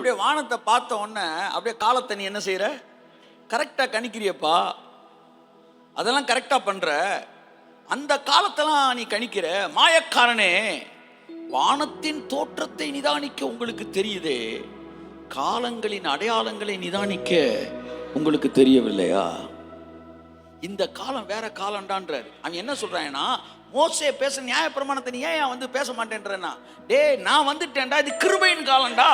அப்படியே வானத்தை பார்த்த உடனே அப்படியே காலத்தை நீ என்ன செய்யற? கரெக்டா கணிக்கிறியப்பா, அதெல்லாம் கரெக்டா பண்ற. அந்த காலத்தெல்லாம் நீ கணிக்கிற மாயக்காரனே. வானத்தின் தோற்றத்தை நிதானிக்க உங்களுக்கு தெரியுதே, காலங்களின் அடையாளங்களை நிதானிக்க உங்களுக்கு தெரியவில்லையா? இந்த காலம் வேற காலம்டான்றாரு. அவன் என்ன சொல்றான்னா, மோசே பேச நியாய பிரமாணத்தை நீ ஏன் வந்து பேச மாட்டேன்றா? டேய், நான் வந்துட்டேன்டா, இது கிருபையின் காலம்டா.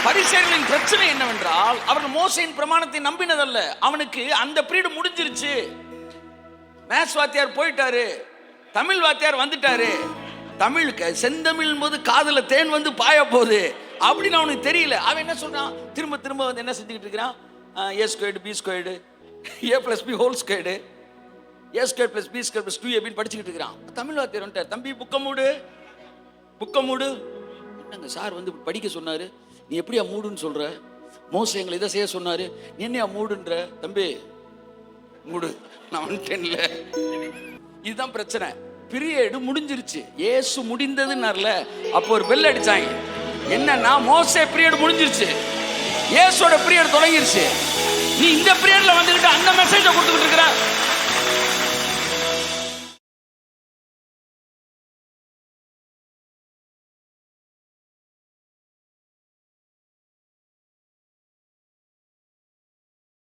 பரிசேயர்களின் பிரச்சனை என்னவென்றால், அவர்கள் மோசேயின் பிரமாணத்தை நம்பினதல்ல. அவனுக்கு அந்த பீரியட் முடிஞ்சிருச்சு. மேத்ஸ் வாத்தியார் போயிட்டாரு, தமிழ் வாத்தியார் வந்துட்டாரு. தமிழ் செந்தமிழ் போது காதுல தேன் வந்து பாய போகுது அப்படின்னு அவனுக்கு தெரியல. அவன் என்ன சொல்றான்? திரும்ப திரும்ப வந்து என்ன செஞ்சுக்கிட்டு இருக்கிறான்? A squared B squared A plus B whole squared A square plus B square plus 2 அப்படின்னு படிச்சுக்கிட்டு இருக்கிறான். தமிழ் வாத்தியார் வந்துட்டார். தம்பி புக்க மூடு. என்னங்க சார் வந்து படிக்க சொன்னாரு, நீ எப்படியா மூடுன்னு சொல்ற? மோசே எங்களை இதை செய்ய சொன்னாரு, நீ என்னையா மூடுன்ற? தம்பி மூடு, நான் வந்துட்டேன்ல. இதுதான் பிரச்சனை. பீரியட் முடிஞ்சிருச்சு. ஏசு முடிந்ததுன்னார்ல, அப்போ ஒரு பெல் அடிச்சாங்க. என்னன்னா, மோசே பீரியட் முடிஞ்சிருச்சு, ஏசோட பீரியட் தொடங்கிருச்சு. நீ இந்த பீரியட்ல வந்துகிட்டு அந்த மெசேஜை கொடுத்துக்கிட்டு இருக்கிற.